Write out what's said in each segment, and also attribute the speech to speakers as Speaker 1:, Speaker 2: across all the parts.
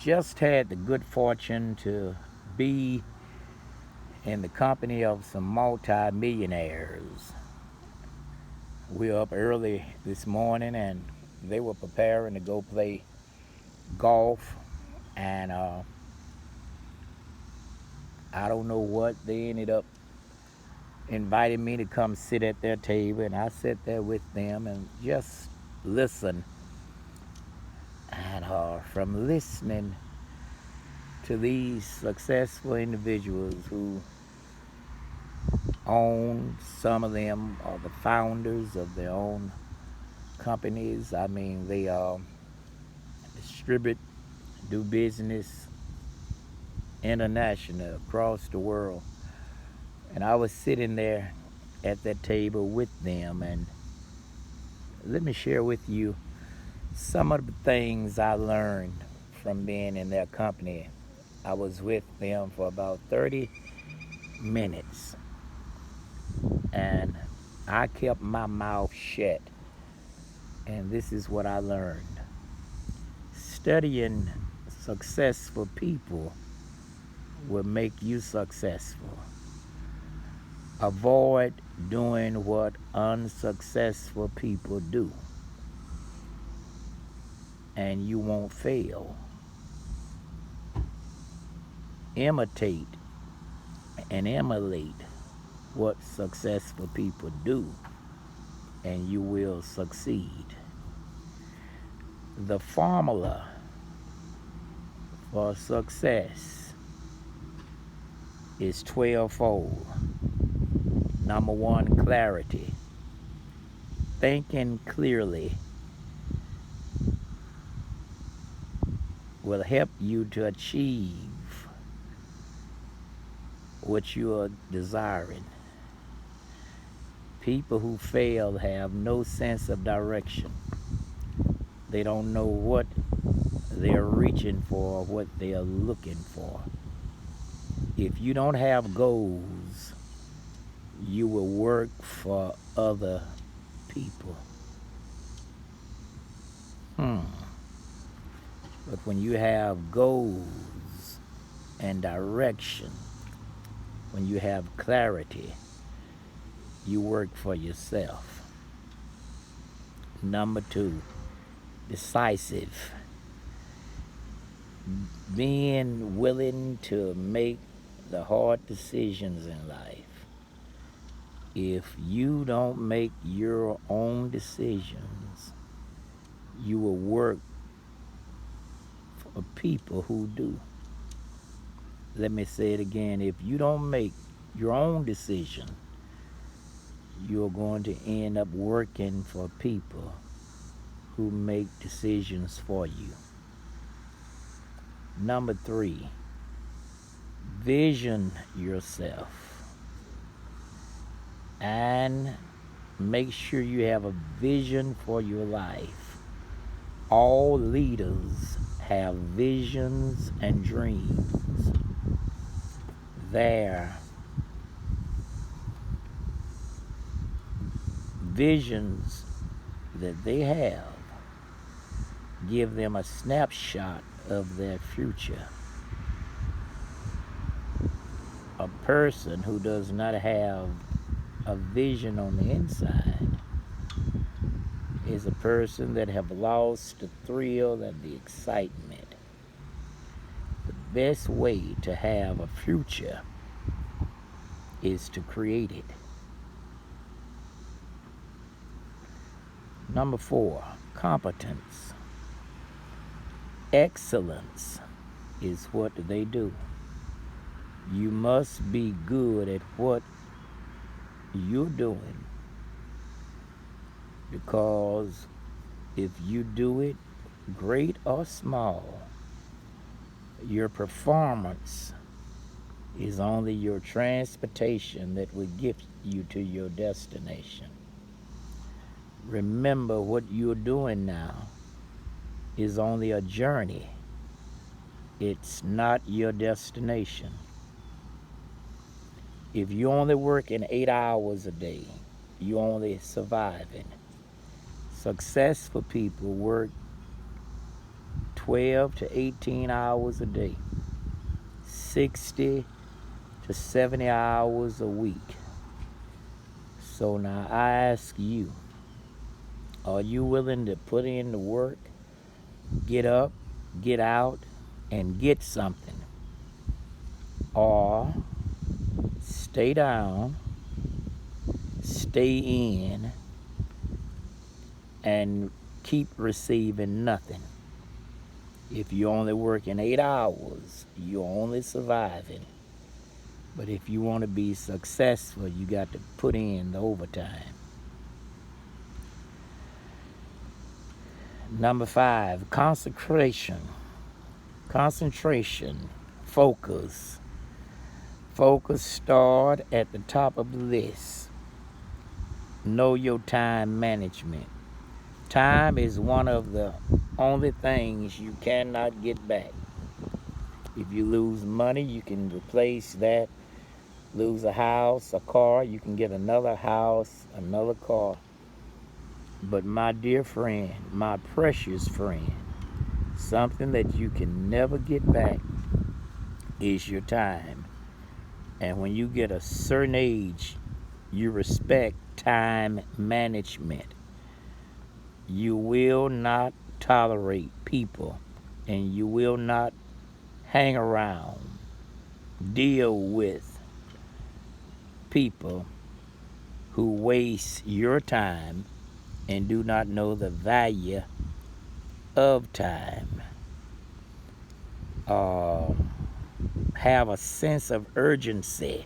Speaker 1: Just had the good fortune to be in the company of some multi-millionaires. We were up early this morning and they were preparing to go play golf. And I don't know what, they ended up inviting me to come sit at their table. And I sat there with them and just listen. And from listening to these successful individuals who own, some of them are the founders of their own companies. I mean, they distribute, do business international across the world. And I was sitting there at that table with them, and let me share with you some of the things I learned from being in their company. I was with them for about 30 minutes, and I kept my mouth shut. And this is what I learned. Studying successful people will make you successful. Avoid doing what unsuccessful people do, and you won't fail. Imitate and emulate what successful people do, and you will succeed. The formula for success is 12-fold. Number one, clarity. Thinking clearly will help you to achieve what you are desiring. People who fail have no sense of direction. They don't know what they're reaching for, what they are looking for. If you don't have goals, you will work for other people. But when you have goals and direction, when you have clarity, you work for yourself. Number two, decisive. Being willing to make the hard decisions in life. If you don't make your own decisions, you will work for people who do. Let me say it again. If you don't make your own decision, you're going to end up working for people who make decisions for you. Number three, vision yourself and make sure you have a vision for your life. All leaders have visions and dreams. Their visions that they have give them a snapshot of their future. A person who does not have a vision on the inside is a person that have lost the thrill and the excitement. The best way to have a future is to create it. Number four, competence. Excellence is what they do. You must be good at what you're doing, because if you do it, great or small, your performance is only your transportation that will get you to your destination. Remember, what you're doing now is only a journey. It's not your destination. If you're only working 8 hours a day, you're only surviving. Successful people work 12 to 18 hours a day, 60 to 70 hours a week. So now I ask you, are you willing to put in the work, get up, get out, and get something? Or stay down, stay in, and keep receiving nothing? If you're only working 8 hours, you're only surviving. But if you want to be successful, you got to put in the overtime. Number 5, concentration. Concentration, focus. Focus start at the top of the list. Know your time management. Time is one of the only things you cannot get back. If you lose money, you can replace that. Lose a house, a car, you can get another house, another car. But my dear friend, my precious friend, something that you can never get back is your time. And when you get a certain age, you respect time management. You will not tolerate people, and you will not hang around, deal with people who waste your time and do not know the value of time. Have a sense of urgency.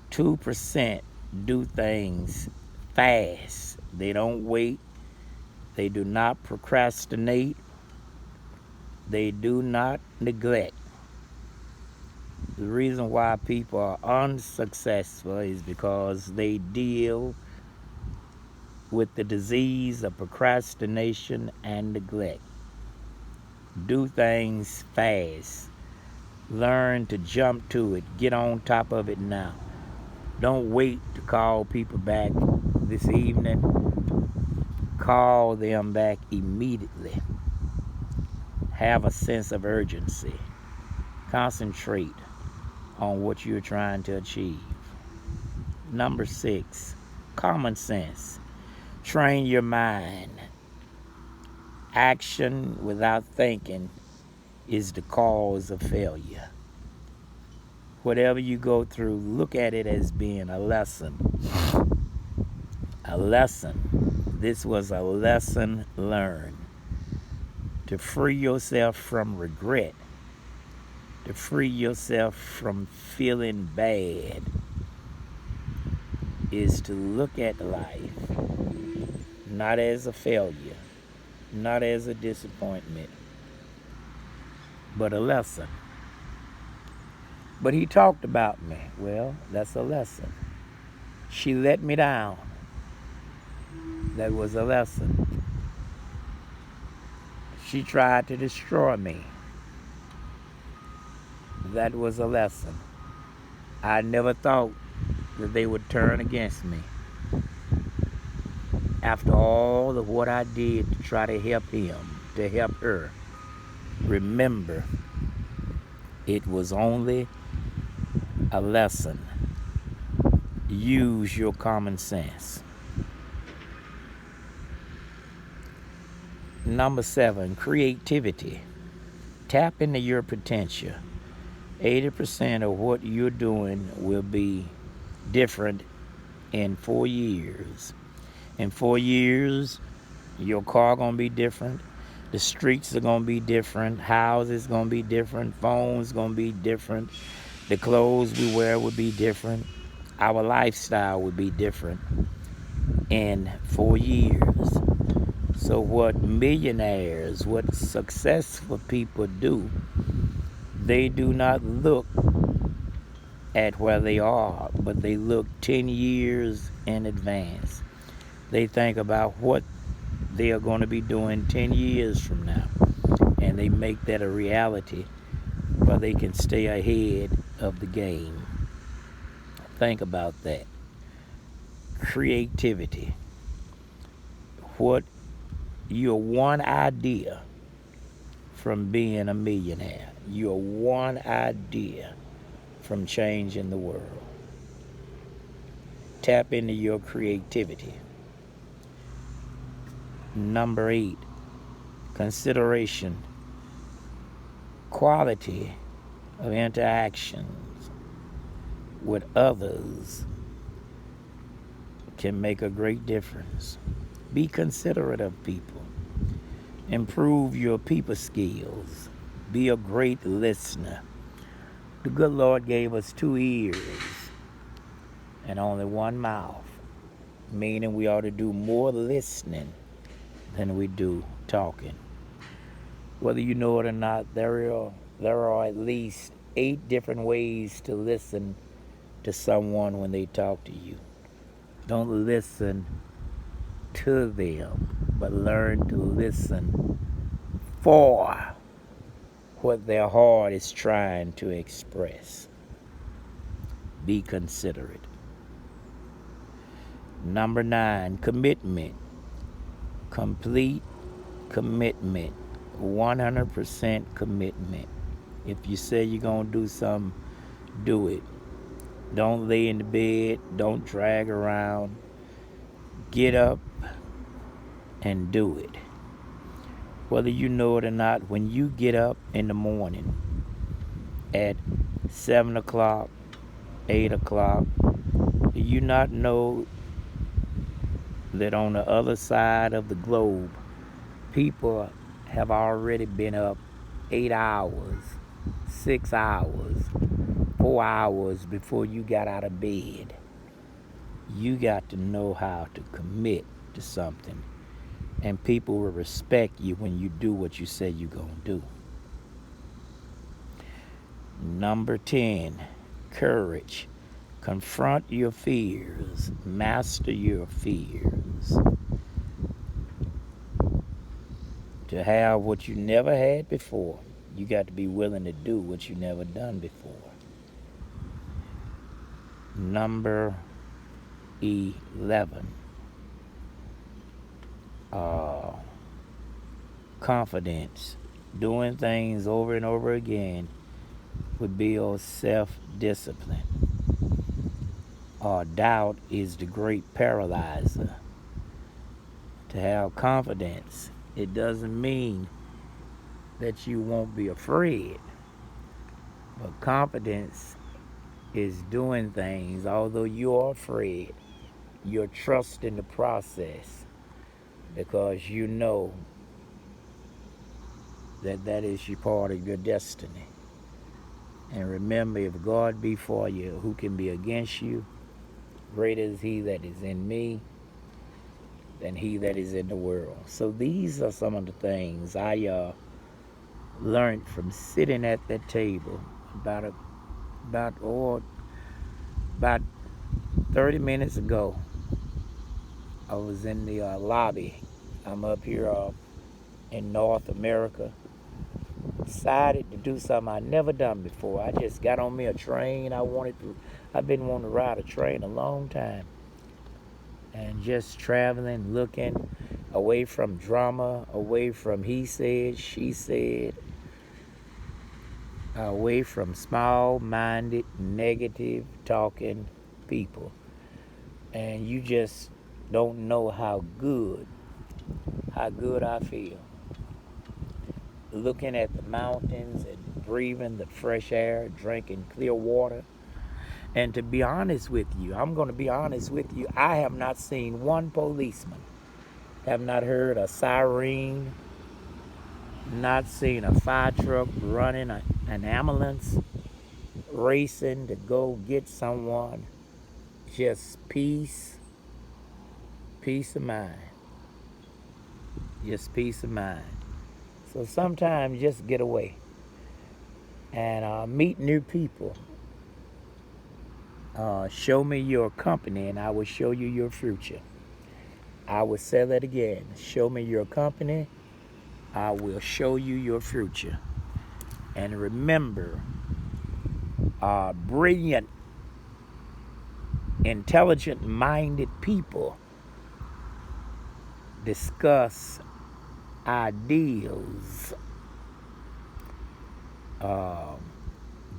Speaker 1: 2% do things fast. They don't wait. They do not procrastinate. They do not neglect. The reason why people are unsuccessful is because they deal with the disease of procrastination and neglect. Do things fast. Learn to jump to it. Get on top of it now. Don't wait to call people back this evening. Call them back immediately. Have a sense of urgency. Concentrate on what you're trying to achieve. Number 6, common sense. Train your mind. Action without thinking is the cause of failure. Whatever you go through, look at it as being a lesson. A lesson. This was a lesson learned. To free yourself from regret. To free yourself from feeling bad is to look at life not as a failure, not as a disappointment, but a lesson. But he talked about me. Well, that's a lesson. She let me down. That was a lesson. She tried to destroy me. That was a lesson. I never thought that they would turn against me. After all of what I did to try to help him, to help her, remember, it was only a lesson. Use your common sense. Number 7, creativity. Tap into your potential. 80% of what you're doing will be different in 4 years. In 4 years, your car gonna be different. The streets are gonna be different. Houses gonna be different. Phones gonna be different. The clothes we wear will be different. Our lifestyle will be different in 4 years. So what millionaires, what successful people do, they do not look at where they are, but they look 10 years in advance. They think about what they are going to be doing 10 years from now, and they make that a reality where they can stay ahead of the game. Think about that. Creativity. What your one idea from being a millionaire. You're one idea from changing the world. Tap into your creativity. Number 8, consideration. Quality of interactions with others can make a great difference. Be considerate of people. Improve your people skills. Be a great listener. The good Lord gave us 2 ears and only 1 mouth, meaning we ought to do more listening than we do talking. Whether you know it or not, there are at least 8 different ways to listen to someone when they talk to you. Don't listen to them, but learn to listen for what their heart is trying to express. Be considerate. Number 9, commitment. Complete commitment. 100% commitment. If you say you're going to do something, do it. Don't lay in the bed. Don't drag around. Get up and do it. Whether you know it or not, when you get up in the morning at 7 o'clock, 8 o'clock, do you not know that on the other side of the globe, people have already been up 8 hours, 6 hours, 4 hours before you got out of bed? You got to know how to commit to something, and people will respect you when you do what you say you're going to do. Number 10, courage. Confront your fears. Master your fears. To have what you never had before, you got to be willing to do what you never done before. Number 11, confidence. Doing things over and over again would build self-discipline. Doubt is the great paralyzer. To have confidence, it doesn't mean that you won't be afraid, but confidence is doing things although you're afraid. You're trusting the process because you know that is your part of your destiny. And remember, if God be for you, who can be against you? Greater is he that is in me than he that is in the world. So these are some of the things I learned from sitting at that table about 30 minutes ago. I was in the lobby. I'm up here in North America. Decided to do something I never done before. I just got on me a train. I've been wanting to ride a train a long time. And just traveling, looking away from drama, away from he said, she said, away from small-minded, negative talking people. And you just don't know how good I feel. Looking at the mountains and breathing the fresh air, drinking clear water. And to be honest with you, I'm going to be honest with you, I have not seen one policeman, have not heard a siren, not seen a fire truck running, an ambulance racing to go get someone. Just peace of mind. Just peace of mind. So sometimes just get away and meet new people. Show me your company and I will show you your future. I will say that again. Show me your company, I will show you your future. And remember, brilliant, intelligent-minded people discuss ideals Um,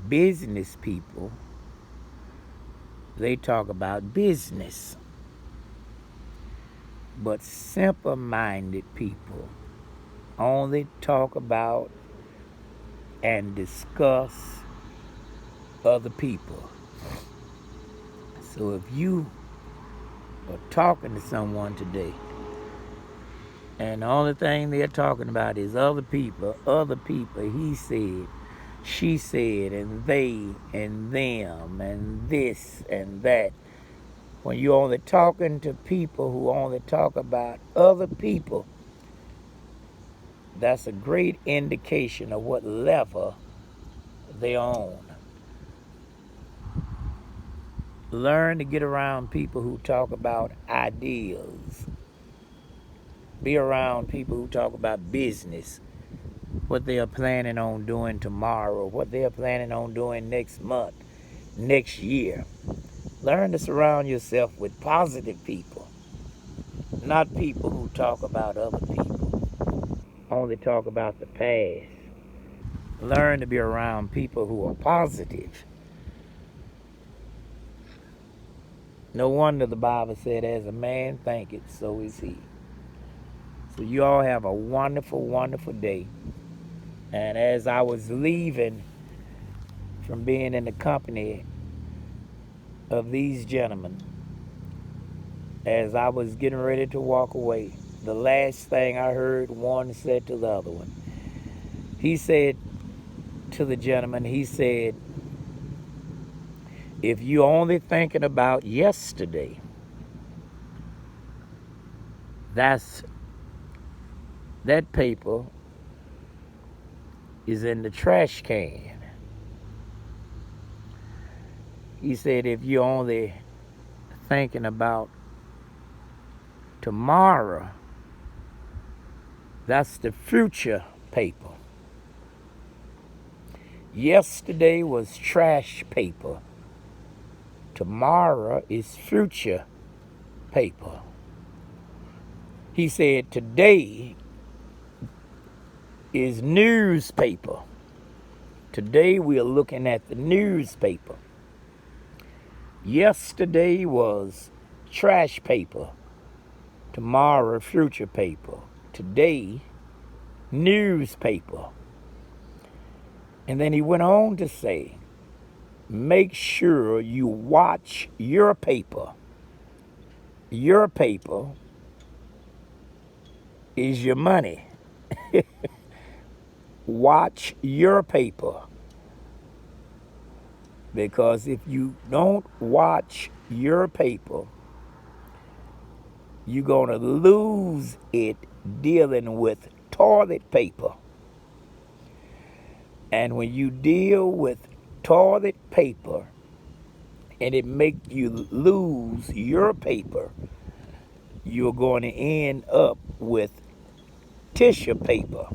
Speaker 1: Business people, they talk about business, but simple-minded people only talk about and discuss other people. So if you are talking to someone today and the only thing they're talking about is other people, he said, she said, and they and them and this and that. When you're only talking to people who only talk about other people, that's a great indication of what level they on. Learn to get around people who talk about ideas. Be around people who talk about business, what they are planning on doing tomorrow, what they are planning on doing next month, next year. Learn to surround yourself with positive people, not people who talk about other people, only talk about the past. Learn to be around people who are positive. No wonder the Bible said, as a man thinketh, so is he. So you all have a wonderful, wonderful day. And as I was leaving from being in the company of these gentlemen, as I was getting ready to walk away, the last thing I heard one said to the other one, he said to the gentleman, he said, if you're only thinking about yesterday, that paper is in the trash can. He said, if you're only thinking about tomorrow, that's the future paper. Yesterday was trash paper. Tomorrow is future paper. He said, today is newspaper. Today we are looking at the newspaper. Yesterday was trash paper. Tomorrow, future paper. Today, newspaper. And then he went on to say, make sure you watch your paper. Your paper is your money. Watch your paper. Because if you don't watch your paper, you're going to lose it dealing with toilet paper. And when you deal with toilet paper and it make you lose your paper, you're going to end up with tissue paper.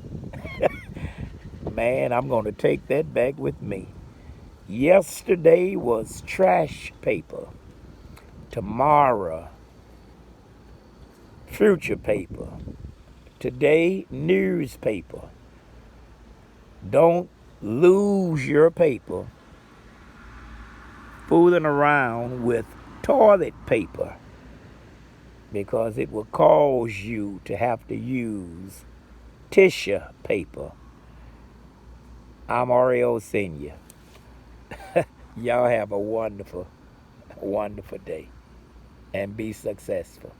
Speaker 1: Man, I'm going to take that back with me. Yesterday was trash paper. Tomorrow, future paper. Today, newspaper. Don't lose your paper fooling around with toilet paper, because it will cause you to have to use tissue paper. I'm REO Senior. Y'all have a wonderful, wonderful day and be successful.